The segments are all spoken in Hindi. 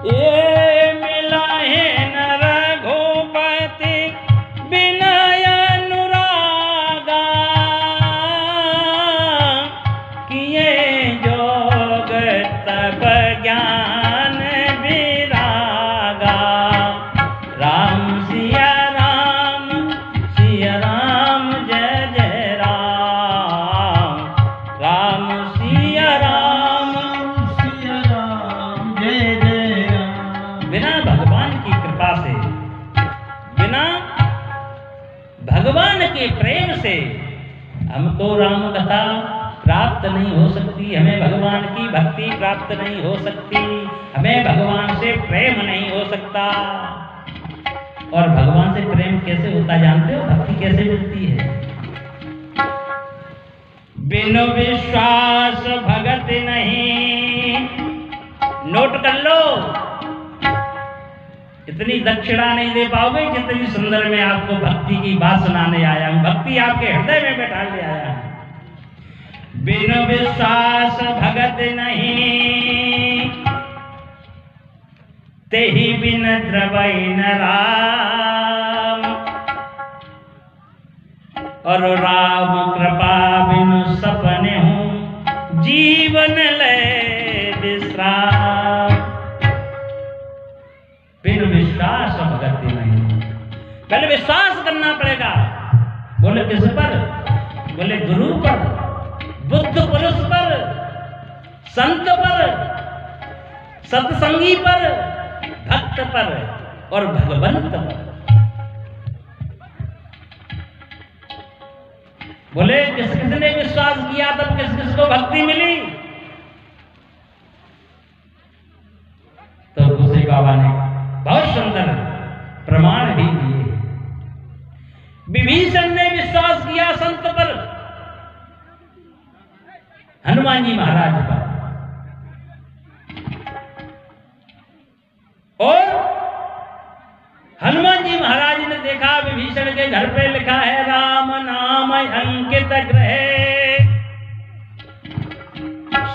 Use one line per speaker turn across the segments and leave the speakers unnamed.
ये मिला है न रघुपति विनय अनुरागा, किए जोग तप ज्ञान विरागा। राम सिया राम जय जय राम, राम सिया राम जय जय राम। बिना भगवान की कृपा से, बिना भगवान के प्रेम से हमको राम कथा प्राप्त नहीं हो सकती, हमें भगवान की भक्ति प्राप्त नहीं हो सकती, हमें भगवान से प्रेम नहीं हो सकता। और भगवान से प्रेम कैसे होता जानते हो? भक्ति कैसे मिलती है? बिनु विश्वास भगत नहीं। नोट कर लो, इतनी दक्षिणा नहीं दे पाओगे जितनी सुंदर मैं आपको भक्ति की बात सुनाने आया हूं। भक्ति आपके हृदय में बैठा ले आया हूं। बिनु विश्वास भगत नहीं, तेहि बिन द्रवै न राम। और राम कृपा बिनु सपने हूँ, जीवन ले विश्राम। बिनु विश्वास भगत नहीं। पहले विश्वास करना पड़ेगा। बोले किस पर? बोले गुरु पर, बुद्ध पुरुष पर, संत पर, सत्संगी पर, भक्त पर और भगवंत पर। बोले किस किसने विश्वास किया तब किस किस को भक्ति मिली? तो दूसरे बाबा ने बहुत सुंदर प्रमाण भी दिए। विभीषण ने विश्वास किया संत पर, हनुमान जी महाराज पर। और हनुमान जी महाराज ने देखा विभीषण के घर पे लिखा है राम नाम अंकित ग्रहे,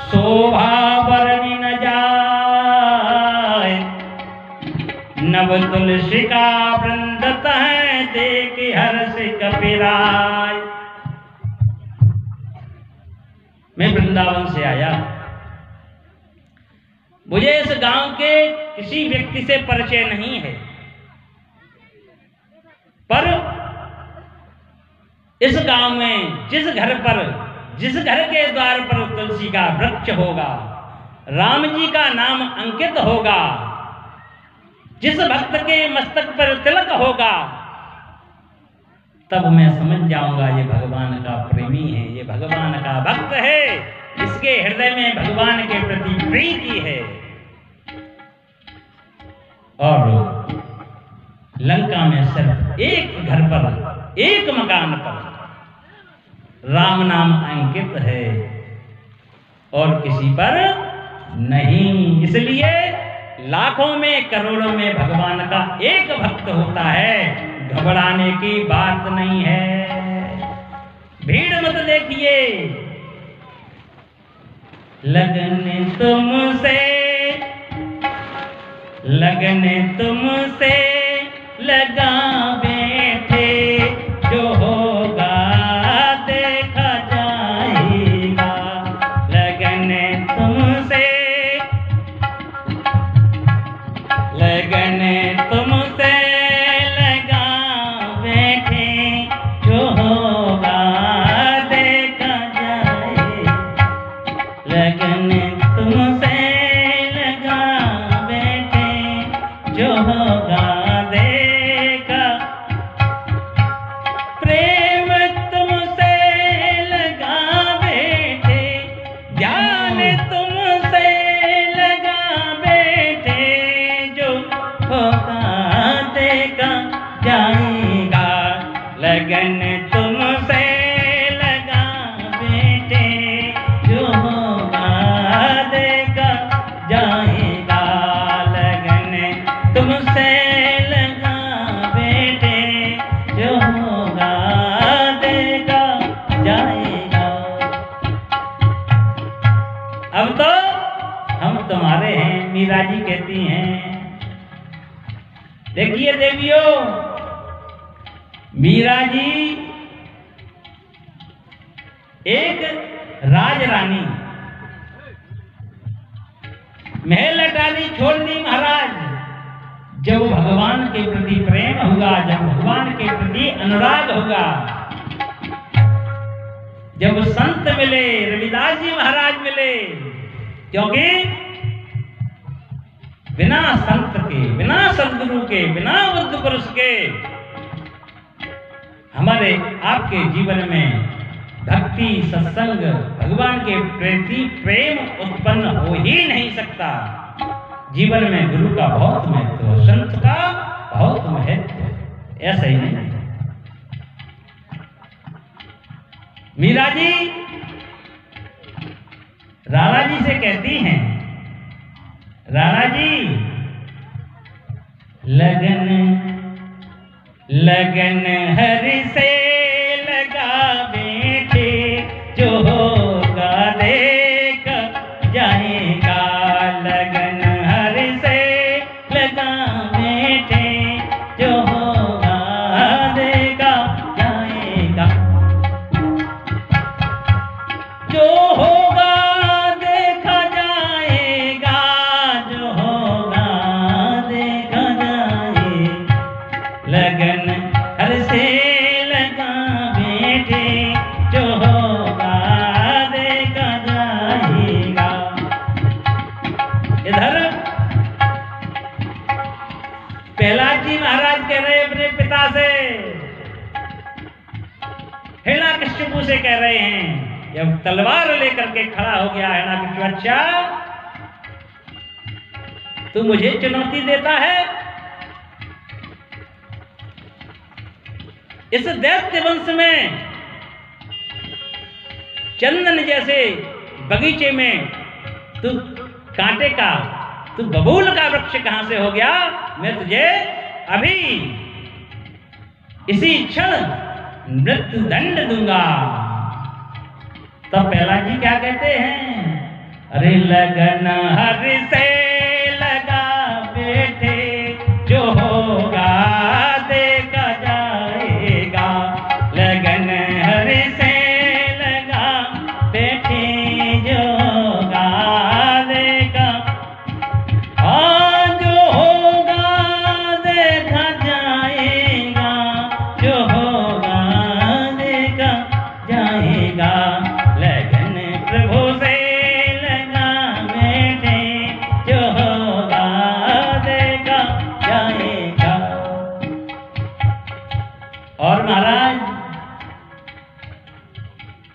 शोभा बरनी न जाए। नव तुलसी का वृंदत है, देख हर्ष कपिराय। मैं वृंदावन से आया, मुझे इस गांव के किसी व्यक्ति से परिचय नहीं है, पर इस गांव में जिस घर के द्वार पर तुलसी का वृक्ष होगा, राम जी का नाम अंकित होगा, जिस भक्त के मस्तक पर तिलक होगा, तब मैं समझ जाऊंगा ये भगवान का प्रेमी है, ये भगवान का भक्त है, इसके हृदय में भगवान के प्रति प्रीति है। और लंका में सिर्फ एक घर पर, एक मकान पर राम नाम अंकित है और किसी पर नहीं। इसलिए लाखों में करोड़ों में भगवान का एक भक्त होता है, घबराने की बात नहीं है। भीड़ मत देखिए, लगने तुमसे लगा बैठे, जो होगा देखा जाएगा। लगने तुमसे लगा बैठे, जो होगा देखा जाएगा। लगने तुमसे लगा बैठे, जो होगा देखा। प्रेम तुमसे लगा बैठे, ज्ञान तुमसे लगा बैठे, जो होगा देखा जाएगा। लगन तुमसे लगा बैठे, जो होगा देखा जाएगा। लगन तुमसे लगा बैठे, जो होगा देखा जाएगा। अब तो हम तुम्हारे हैं। मीरा जी कहती देती हैं। देखिए देवियों, मीरा जी एक राजरानी, महल अटारी छोड़ दी महाराज। जब भगवान के प्रति प्रेम होगा, जब भगवान के प्रति अनुराग होगा, जब संत मिले, रविदास जी महाराज मिले, क्योंकि बिना संत के, बिना सदगुरु के, बिना बुद्ध पुरुष के हमारे आपके जीवन में भक्ति, सत्संग, भगवान के प्रति प्रेम उत्पन्न हो ही नहीं सकता। जीवन में गुरु का बहुत महत्व, संत का बहुत महत्व, ऐसा ही नहीं। मीरा जी राणा जी से कहती हैं, राणा जी लगन लगन हरि से लगा बैठे, जो होगा देख जाएगा। लगन हरि से लगा बैठे, जो होगा देखा जाएगा। जो होगा देखा जाएगा, जो होगा देखा जाएगा। लगन हर से लगा बैठे, जो होगा देखा जाएगा। इधर प्रहलाद जी महाराज कह रहे अपने पिता से, हिरण्यकश्यपु से कह रहे हैं, जब तलवार लेकर के खड़ा हो गया हिरण्यकश्यप, अच्छा तू मुझे चुनौती देता है? इस दैत्य वंश में चंदन जैसे बगीचे में तू कांटे का, तू बबूल का वृक्ष कहां से हो गया? मैं तुझे अभी इसी क्षण मृत्यु दंड दूंगा। तब प्रहलाद जी क्या कहते हैं? अरे लगन हरि से लगा बैठे, जो होगा देखा जाएगा। लगन हरि से लगा बैठे, जो होगा देखा, हाँ जो होगा देखा जाएगा, जो होगा देखा जाएगा। लगन प्रभु से लगा बैठे, जो होगा देखा जाएगा। और महाराज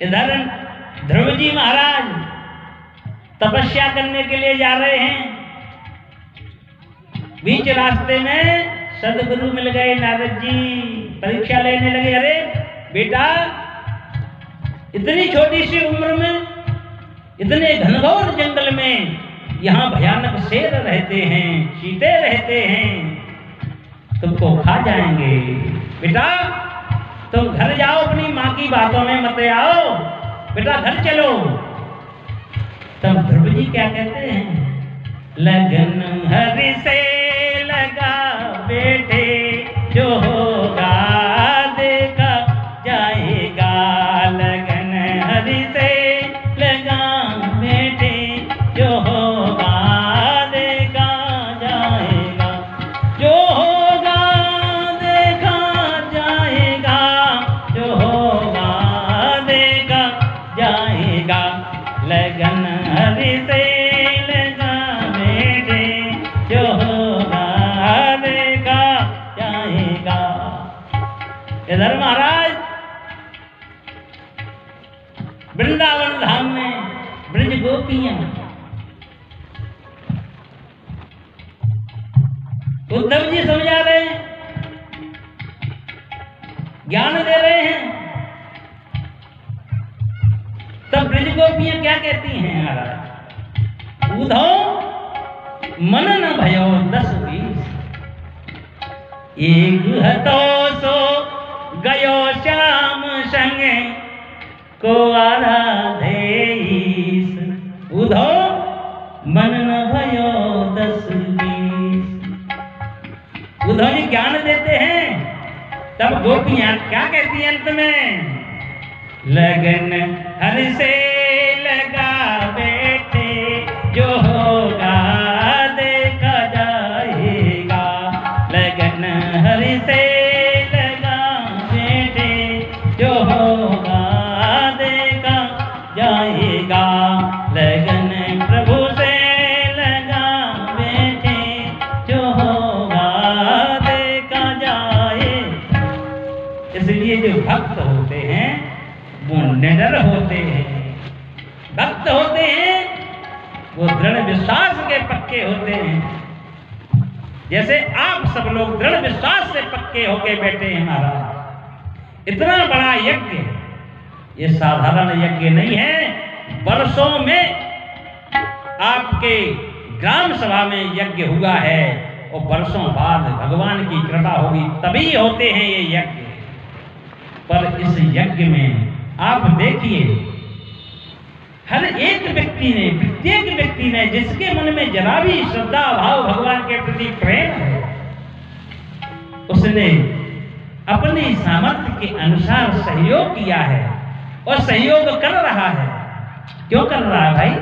इधर ध्रुव जी महाराज तपस्या करने के लिए जा रहे हैं। बीच रास्ते में सदगुरु मिल गए, नारद जी परीक्षा लेने लगे। अरे बेटा, इतनी छोटी सी उम्र में, इतने घनघोर जंगल में, यहाँ भयानक शेर रहते हैं, चीते रहते हैं, तुमको खा जाएंगे। बेटा तुम घर जाओ, अपनी माँ की बातों में मत आओ, बेटा घर चलो। तब ध्रुव जी क्या कहते हैं? लगन हरि से लगा बैठे, जो होगा देखा जाएगा। लगन हरि से लगा बैठे, जो होगा देखा जाएगा। जो होगा देखा जाएगा, जो होगा देखा जाएगा। लगन हरि से लगा बैठे, जो होगा देखा जाएगा। इधर महाराज वृंदावन धाम में ब्रज गोपियां उद्धव जी समझा रहे हैं, ज्ञान दे रहे हैं। तब ब्रज गोपियां क्या कहती हैं महाराज? उधो मन न भयो 10-20, एक हतो सो गयो श्याम संगे को आराधेईस। उधो मन न भयो 10-20, उद्धव जी ज्ञान देते हैं, तब गोपियां क्या कहती हैं अंत में? लगन हरि से लगा बेटे, जो होगा देखा जाएगा। लगन हरि से लगा बेटे, जो होगा देखा जाएगा। लगन प्रभु से लगा बेटे, जो होगा देखा जाए। इसलिए जो भक्त होते हैं वो निडर होते हैं, भक्त होते हैं, वो दृढ़ विश्वास के पक्के होते हैं। जैसे आप सब लोग दृढ़ विश्वास से पक्के होके बैठे हैं महाराज। इतना बड़ा यज्ञ, ये साधारण यज्ञ नहीं है। वर्षों में आपके ग्राम सभा में यज्ञ हुआ है और वर्षों बाद भगवान की कृपा होगी तभी होते हैं ये यज्ञ। पर इस यज्ञ में आप देखिए, हर एक व्यक्ति ने, प्रत्येक व्यक्ति ने, जिसके मन में जरा भी श्रद्धा भाव भगवान के प्रति प्रेम है, उसने अपनी सामर्थ्य के अनुसार सहयोग किया है और सहयोग कर रहा है। क्यों कर रहा है भाई?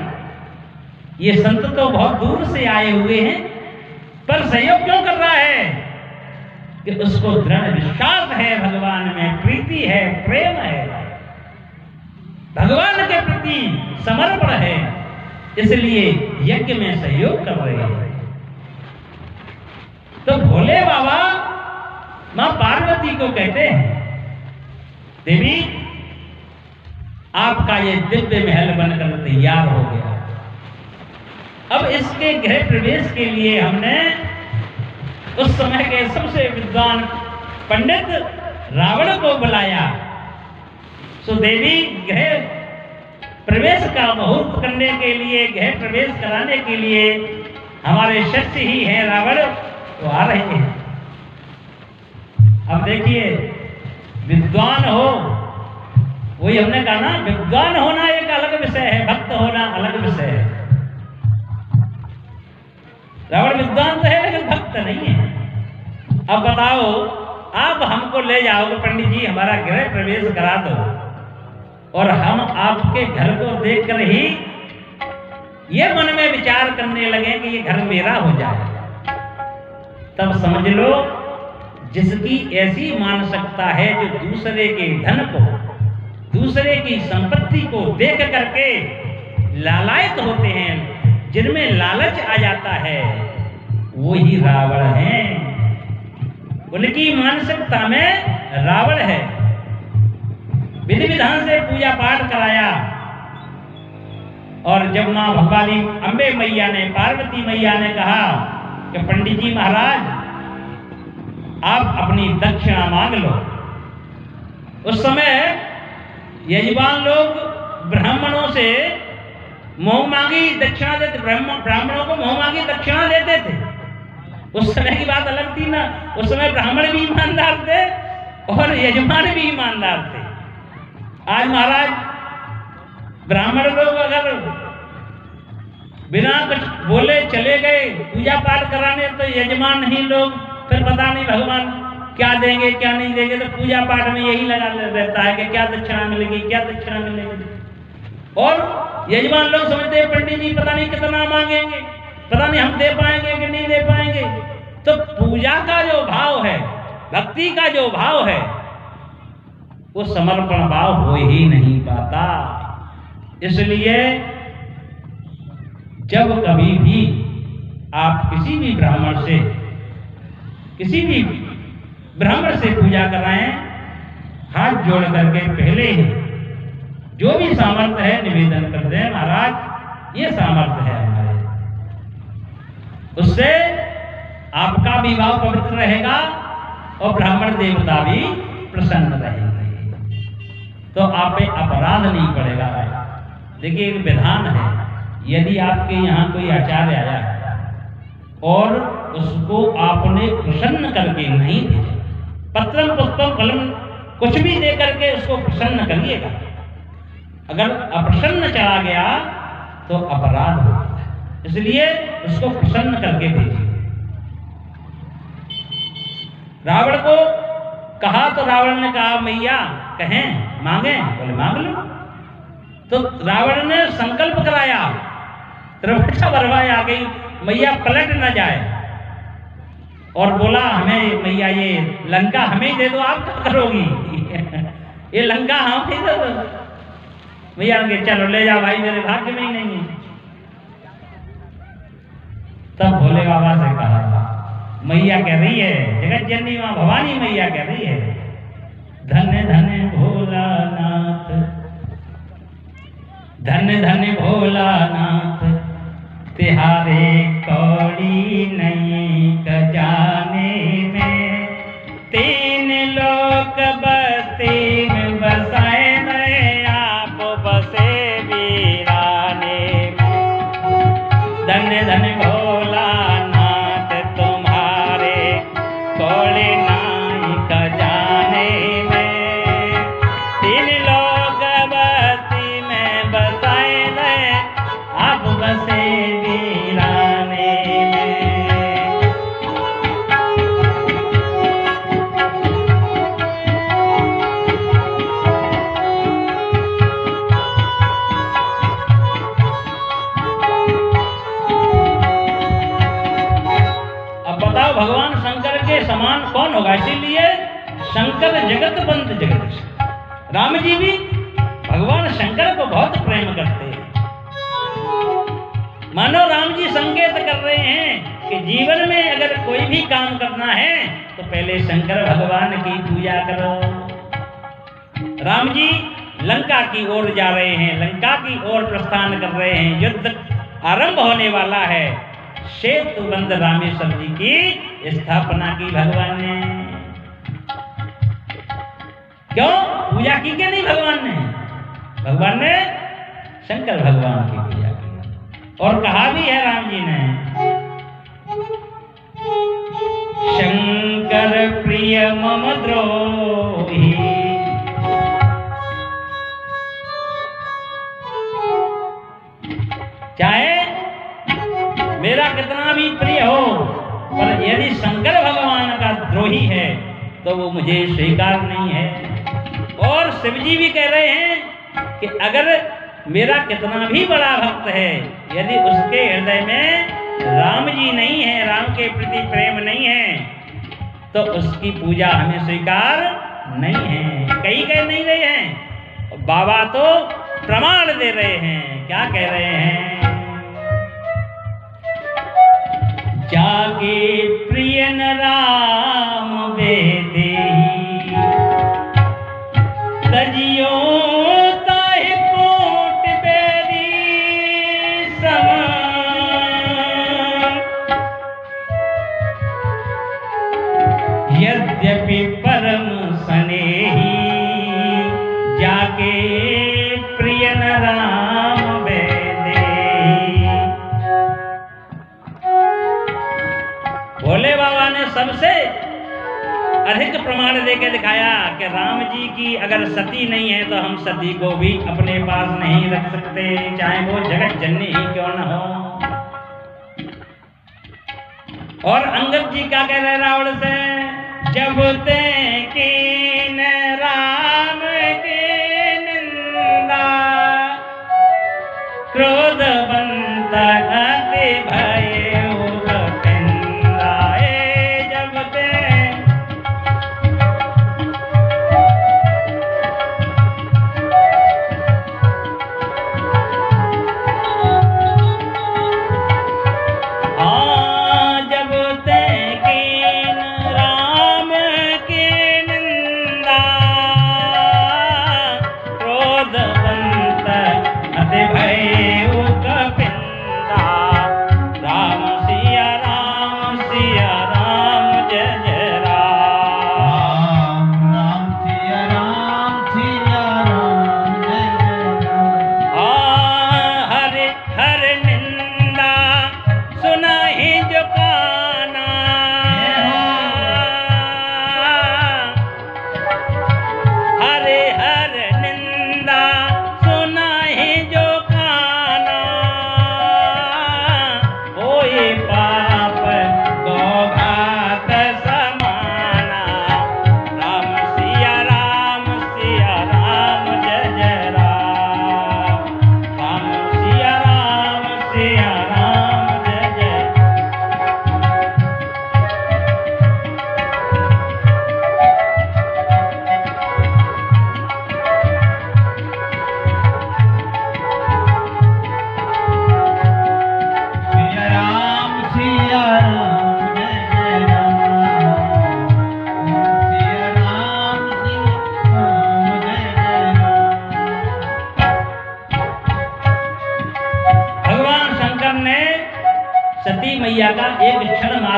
ये संत तो बहुत दूर से आए हुए हैं, पर सहयोग क्यों कर रहा है? कि उसको दृढ़ विश्वास है भगवान में, प्रीति है, प्रेम है, भगवान के प्रति समर्पण है, इसलिए यज्ञ में सहयोग कर रहे हैं। तो भोले बाबा मां पार्वती को कहते हैं, देवी आपका ये दिव्य महल बनकर तैयार हो गया। अब इसके गृह प्रवेश के लिए हमने उस समय के सबसे विद्वान पंडित रावण को बुलाया। सो देवी गृह प्रवेश का मुहूर्त करने के लिए, गृह प्रवेश कराने के लिए हमारे शिष्य ही हैं रावण, तो आ रहे हैं। अब देखिए, विद्वान हो, वही हमने कहा ना, विद्वान होना एक अलग विषय है, भक्त होना अलग विषय है। रावण विद्वान तो है लेकिन भक्त नहीं है। अब बताओ, आप हमको ले जाओगे पंडित जी, हमारा गृह प्रवेश करा दो, और हम आपके घर को देखकर ही ये मन में विचार करने लगे कि ये घर मेरा हो जाए, तब समझ लो जिसकी ऐसी मानसिकता है, जो दूसरे के धन को, दूसरे की संपत्ति को देख करके लालायित होते हैं, जिनमें लालच आ जाता है, वो ही रावण है। उनकी मानसिकता में रावण है। विधि विधान से पूजा पाठ कराया, और जब मां भगवानी अम्बे मैया ने, पार्वती मैया ने कहा कि पंडित जी महाराज आप अपनी दक्षिणा मांग लो, उस समय यजमान लोग ब्राह्मणों से मोह मांगी दक्षिणा देते, ब्राह्मणों को मोह मांगी दक्षिणा देते थे। उस समय की बात अलग थी ना, उस समय ब्राह्मण भी ईमानदार थे और यजमान भी ईमानदार थे। आज महाराज ब्राह्मण लोग अगर बिना कुछ बोले चले गए पूजा पाठ कराने, तो यजमान ही लोग फिर पता नहीं भगवान क्या देंगे क्या नहीं देंगे, तो पूजा पाठ में यही लगा रहता है कि क्या दक्षिणा मिलेगी, क्या दक्षिणा मिलेगी। और यजमान लोग समझते हैं पंडित जी पता नहीं कितना मांगेंगे, पता नहीं हम दे पाएंगे कि नहीं दे पाएंगे। तो पूजा का जो भाव है, भक्ति का जो भाव है, वो समर्पण भाव हो ही नहीं पाता। इसलिए जब कभी भी आप किसी भी ब्राह्मण से, किसी भी ब्राह्मण से पूजा कराएं, हाथ जोड़ करके पहले ही जो भी सामर्थ्य है निवेदन कर दें, महाराज ये सामर्थ्य है हमारे, उससे आपका भी भाव पवित्र रहेगा और ब्राह्मण देवता भी प्रसन्न रहेंगे, तो आप पे अपराध नहीं पड़ेगा। देखिए एक विधान है, यदि आपके यहाँ कोई आचार्य आया है और उसको आपने प्रसन्न करके नहीं भेजा, पत्रम पुष्पम फलम कुछ भी दे करके उसको प्रसन्न करिएगा। अगर अप्रसन्न चला गया तो अपराध होगा, इसलिए उसको प्रसन्न करके भेजिए। रावण को कहा तो रावण ने कहा मैया कहें मांगे, बोले मांग लो। तो रावण ने संकल्प कराया, त्रिभुजा बरवाए आ गई, मैया पलट न जाए, और बोला हमें मैया ये लंका हमें ही दे दो, आप क्या करोगी ये लंका हम ही दे दो। मैया ने चलो ले जाओ भाई, मेरे भाग्य में ही नहीं है। तब भोले बाबा से कहा, मैया कह रही है, जगत जननी मां भवानी मैया कह रही है, धन्य धन्य भोलानाथ, धन्य धन्य भोलानाथ, तिहारे कौड़ी नहीं खजाने में, तीन लोक बस्ती में बसाए नए, आप बसे वीराने में। धन्य धन्य भोलानाथ, तुम्हारे कौड़ी नहीं खजाने में, तीन लोक बस्ती में बसाए नए, आप बसे वीराने में। अब बताओ भगवान शंकर के समान कौन होगा? इसीलिए शंकर जगत बंद जगदीश। राम जी भी भगवान शंकर को बहुत प्रेम करते हैं। मानो राम जी संकेत कर रहे हैं कि जीवन में अगर कोई भी काम करना है तो पहले शंकर भगवान की पूजा करो। राम जी लंका की ओर जा रहे हैं, लंका की ओर प्रस्थान कर रहे हैं, युद्ध आरंभ होने वाला है। सेतु बंद रामेश्वर जी की स्थापना की भगवान ने। क्यों पूजा की कि नहीं भगवान ने? भगवान ने शंकर भगवान की पूजा की, और कहा भी है राम जी ने, शंकर प्रिय मम द्रोही, चाहे मेरा कितना भी प्रिय हो, पर यदि शंकर भगवान का द्रोही है तो वो मुझे स्वीकार नहीं है। और शिव जी भी कह रहे हैं कि अगर मेरा कितना भी बड़ा भक्त है, यदि उसके हृदय में राम जी नहीं है, राम के प्रति प्रेम नहीं है, तो उसकी पूजा हमें स्वीकार नहीं है। कई कह नहीं रहे हैं, बाबा तो प्रमाण दे रहे हैं। क्या कह रहे हैं? जाके प्रिय न राम बेदेही, तजियो ताहि कोट बेरी सम, यद्यपि परम स्नेही, जाके प्रिय न राम बेदेही। भोले बाबा ने सबसे अधिक प्रमाण देके दिखाया कि राम जी की अगर सती नहीं है तो हम सती को भी अपने पास नहीं रख सकते, चाहे वो जगत जननी ही क्यों न हो। और अंगद जी क्या कह रहे रावण से? जब ते कीन राम की निंदा, क्रोधवंत अति भय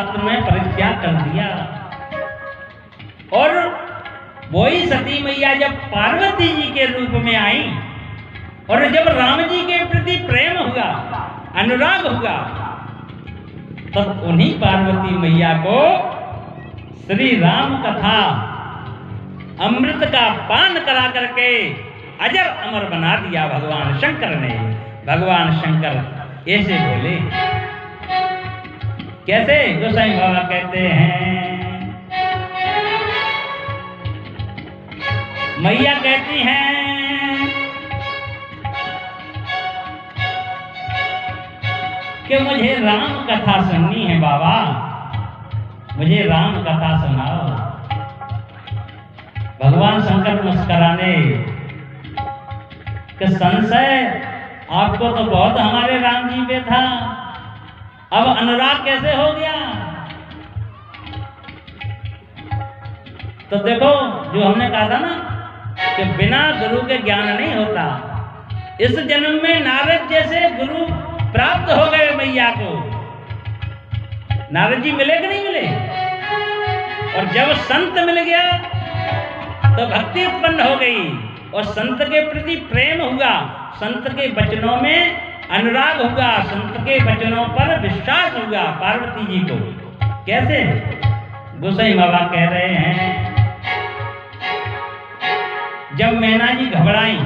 शास्त्र में परित्याग कर दिया। और वही सती मैया जब पार्वती जी के रूप में आई और जब राम जी के प्रति प्रेम हुआ, अनुराग हुआ, तब उन्हीं पार्वती मैया को श्री राम कथा अमृत का पान करा करके अजर अमर बना दिया भगवान शंकर ने। भगवान शंकर ऐसे बोले, कैसे? गोसाई बाबा कहते हैं, मैया कहती हैं कि मुझे राम कथा सुननी है बाबा, मुझे राम कथा सुनाओ। भगवान शंकर मुस्कुराने कि संशय आपको तो बहुत हमारे राम जी पे था, अब अनुराग कैसे हो गया? तो देखो, जो हमने कहा था ना कि बिना गुरु के ज्ञान नहीं होता। इस जन्म में नारद जैसे गुरु प्राप्त हो गए मैया को। नारद जी मिले कि नहीं मिले? और जब संत मिल गया तो भक्ति उत्पन्न हो गई और संत के प्रति प्रेम हुआ, संत के वचनों में अनुराग हुआ, संत के वचनों पर विश्वास हुआ पार्वती जी को। कैसे? गोसाई बाबा कह रहे हैं, जब मैना जी घबराई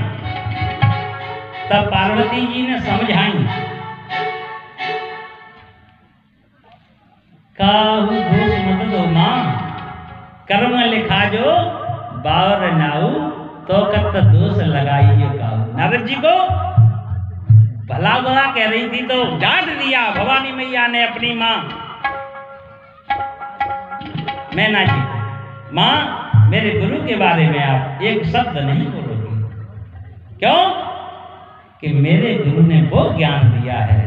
तब पार्वती जी ने समझाई, काहू घूस मत दो मां, कर्म लिखा जो बावर नाऊ, तो कत दोष लगाइए काहू। नारद जी को भला बुरा कह रही थी तो डांट दिया भवानी मैया ने अपनी मां मैना जी को, मां मेरे गुरु के बारे में आप एक शब्द नहीं बोलोगे। क्यों? कि मेरे गुरु ने वो ज्ञान दिया है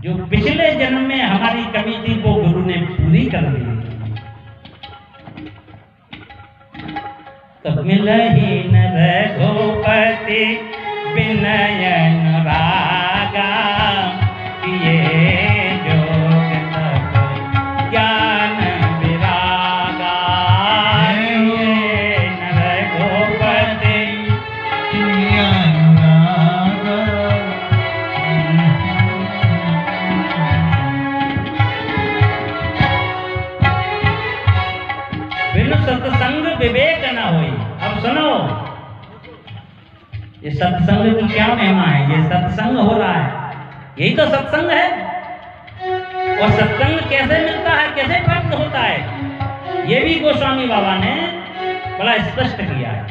जो पिछले जन्म में हमारी कमी थी, वो गुरु ने पूरी कर दी। तो मिलहि न रघुपति विनय अनुरागा, ये जोग तप ज्ञान विरागा। ये न रघुपति बिनु सत्संग विवेक न होई। अब सुनो, ये सत्संग की क्या महिमा है? ये सत्संग हो रहा है, यही तो सत्संग है। और सत्संग कैसे मिलता है, कैसे प्राप्त होता है, ये भी गोस्वामी बाबा ने बड़ा स्पष्ट किया है।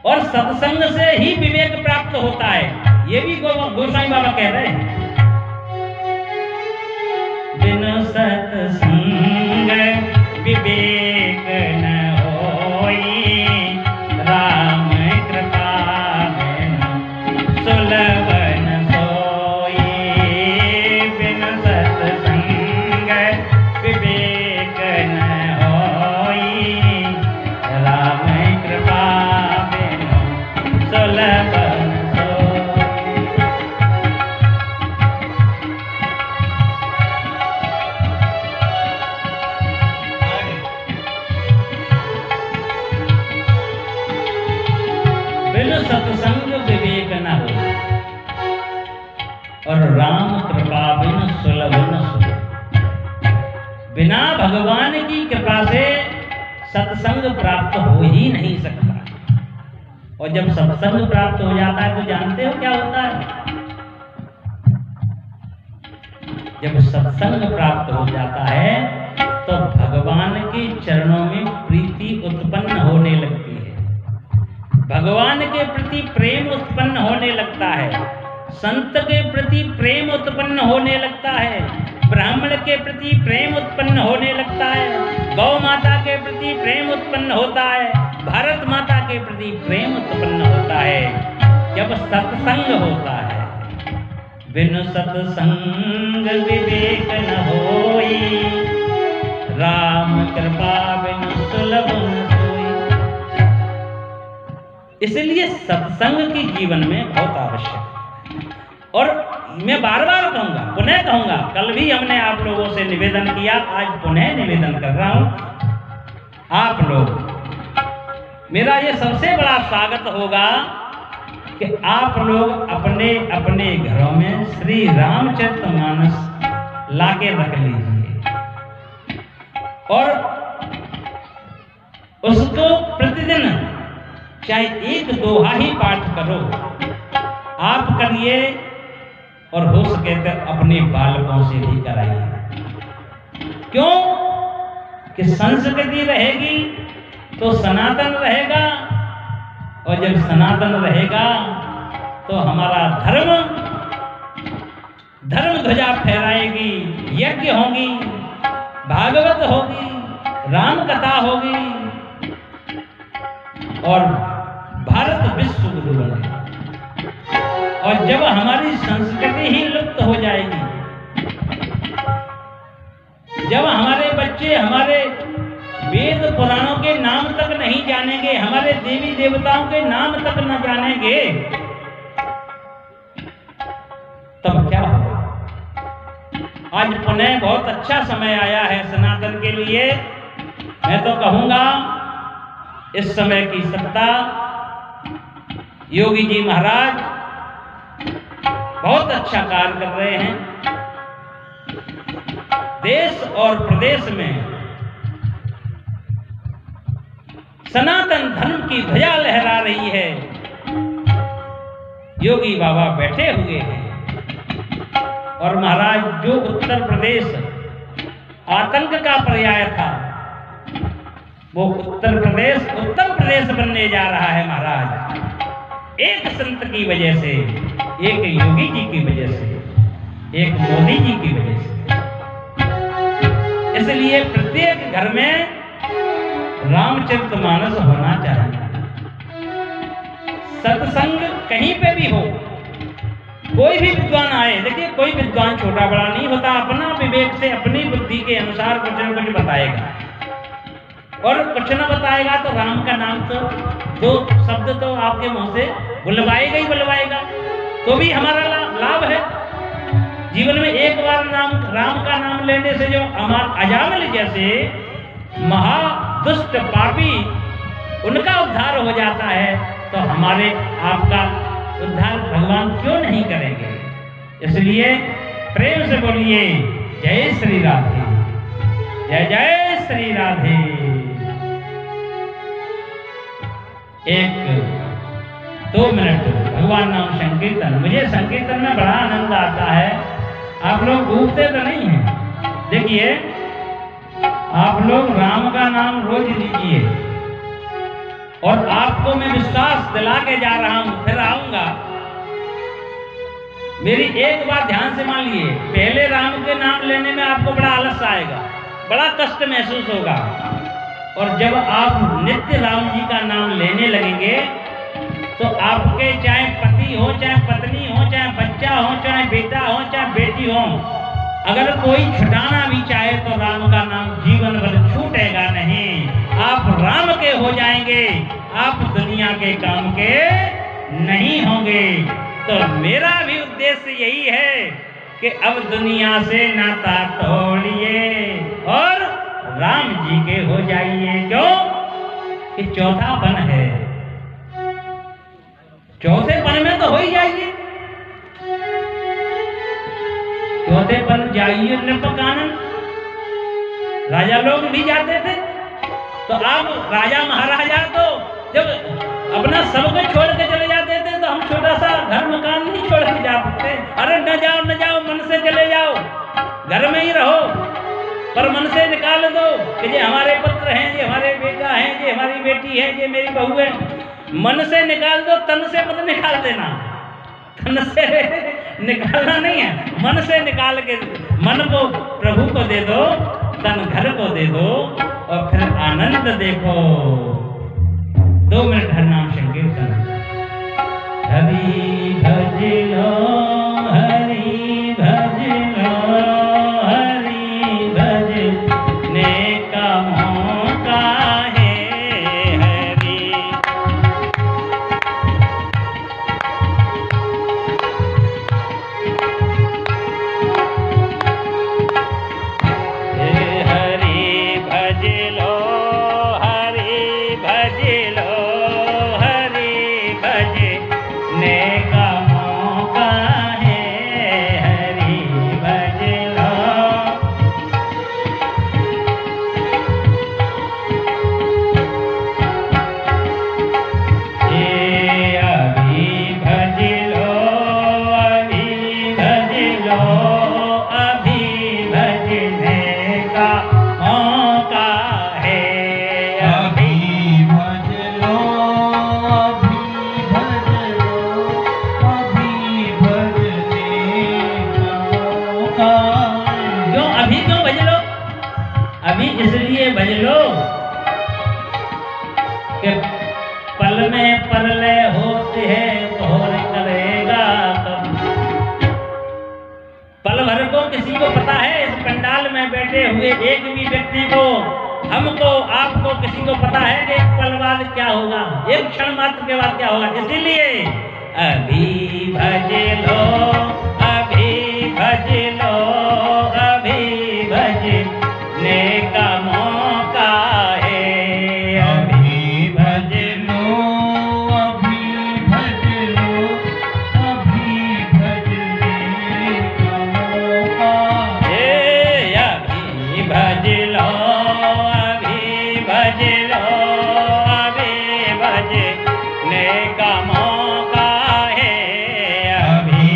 और सत्संग से ही विवेक प्राप्त होता है, ये भी गोस्वामी बाबा कह रहे हैं। बिनु सत्संग विवेक न होई, राम कृपा बिनु सुलभ न सोई। बिनु सत्संग विवेक न होई, राम कृपा बिनु सुलभ न सोई। बिनु सत्संग विवेक न हो और राम कृपा बिनु सुलभ न सोई। बिना भगवान की कृपा से सत्संग प्राप्त हो ही नहीं सकता। और जब सत्संग प्राप्त हो जाता है तो जानते हो क्या होता है? जब सत्संग प्राप्त हो जाता है तो भगवान के चरणों में प्रीति उत्पन्न होने लगती है, भगवान के प्रति प्रेम उत्पन्न होने लगता है, संत के प्रति प्रेम उत्पन्न होने लगता है, ब्राह्मण के प्रति प्रेम उत्पन्न होने लगता है, गौ माता के प्रति प्रेम उत्पन्न होता है, भारत माता के प्रति प्रेम उत्पन्न होता है जब सत्संग होता है। बिनु सत्संग विवेक न होई, राम कृपा बिनु सुलभ न सोई। इसलिए सत्संग की जीवन में बहुत आवश्यक है। और मैं बार बार कहूंगा, पुनः कहूंगा, कल भी हमने आप लोगों से निवेदन किया, आज पुनः निवेदन कर रहा हूं। आप लोग, मेरा ये सबसे बड़ा स्वागत होगा कि आप लोग अपने अपने घरों में श्री रामचरितमानस लाके रख लीजिए और उसको प्रतिदिन चाहे एक दोहा ही पाठ करो, आप करिए और हो सके तो अपने बालकों से भी कराइए। क्यों कि संस्कृति रहेगी तो सनातन रहेगा, और जब सनातन रहेगा तो हमारा धर्म ध्वजा फहराएगी, यज्ञ होगी, भागवत होगी, राम कथा होगी और भारत विश्व गुरु बनेगा। और जब हमारी संस्कृति ही लुप्त हो जाएगी, जब हमारे बच्चे हमारे वेद पुराणों के नाम तक नहीं जानेंगे, हमारे देवी देवताओं के नाम तक न जानेंगे, तब क्या होगा? आज पुनः बहुत अच्छा समय आया है सनातन के लिए। मैं तो कहूंगा इस समय की सत्ता योगी जी महाराज बहुत अच्छा कार्य कर रहे हैं। देश और प्रदेश में सनातन धर्म की ध्वजा लहरा रही है। योगी बाबा बैठे हुए हैं और महाराज जो उत्तर प्रदेश आतंक का पर्याय था, वो उत्तर प्रदेश बनने जा रहा है महाराज। एक संत की वजह से, एक योगी जी की वजह से, एक मोदी जी की वजह से। इसलिए प्रत्येक घर में रामचरितमानस होना चाहिए। सत्संग कहीं पे भी हो, कोई भी विद्वान आए, देखिए कोई विद्वान छोटा बड़ा नहीं होता, अपना विवेक से अपनी बुद्धि के अनुसार कुछ न कुछ बताएगा, और कुछ न बताएगा तो राम का नाम तो दो शब्द तो आपके मुंह से बुलवाएगा ही बुलवाएगा, तो भी हमारा लाभ है। जीवन में एक बार राम का नाम लेने से जो अजामिल जैसे महादुष्ट पापी उनका उद्धार हो जाता है, तो हमारे आपका उद्धार भगवान क्यों नहीं करेंगे? इसलिए प्रेम से बोलिए जय श्री राधे, जय जय श्री राधे। एक 2 मिनट भगवान नाम संकीर्तन। मुझे संकीर्तन में बड़ा आनंद आता है। आप लोग डूबते तो नहीं हैं? देखिए आप लोग राम का नाम रोज लीजिए, और आपको मैं विश्वास दिला के जा रहा हूं, फिर आऊंगा। मेरी एक बात ध्यान से मान लिए, पहले राम के नाम लेने में आपको बड़ा आलस आएगा, बड़ा कष्ट महसूस होगा, और जब आप नित्य राम जी का नाम लेने लगेंगे तो आपके चाहे पति हो, चाहे पत्नी हो, चाहे बच्चा हो, चाहे बेटा हो, चाहे बेटी हो, अगर कोई छुटाना भी चाहे तो राम का नाम जीवन भर छूटेगा नहीं। आप राम के हो जाएंगे, आप दुनिया के काम के नहीं होंगे। तो मेरा भी उद्देश्य यही है कि अब दुनिया से नाता तोड़िए और राम जी के हो जाइए। क्यों कि चौथा पन है, चौथे पन में तो हो ही जाइए। चौथे पन जाइए नृपकानन, राजा लोग भी जाते थे। तो अब राजा महाराजा तो जब अपना सब कुछ छोड़ के चले जाते थे, तो हम छोटा सा घर मकान नहीं छोड़ के जा सकते। अरे न जाओ न जाओ, मन से चले जाओ, घर में ही रहो, पर मन से निकाल दो कि ये हमारे पुत्र हैं, ये हमारे बेटा है, ये हमारी बेटी है, ये मेरी बहू है। मन से निकाल दो, तन से मत निकाल देना। तन से निकालना नहीं है, मन से निकाल के मन को प्रभु को दे दो, तन घर को दे दो, और फिर आनंद देखो। 2 मिनट हरिनाम संकीर्तन। हरि भज लो, हरि भज लो, हरि भजने का मौका है हरि। बैठे हुए एक भी व्यक्ति को, हमको, आपको, किसी को पता है कि एक पल बाद क्या होगा, एक क्षण मात्र के बाद क्या होगा। इसीलिए अभी भज लो, अभी भज लो, अभी भजने का मौका है। अभी भज लो,
अभी भज लो, अभी भजने का मौका
है। अभी भज लो, अभी भज लो, अभी भजने का मौका है। अभी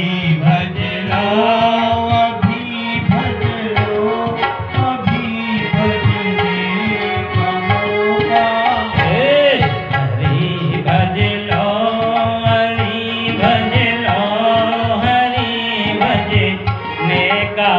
भज लो,
अभी भज लो, अभी भजने का मौका
हरि भज लो, हरि भज लो, हरि भजने का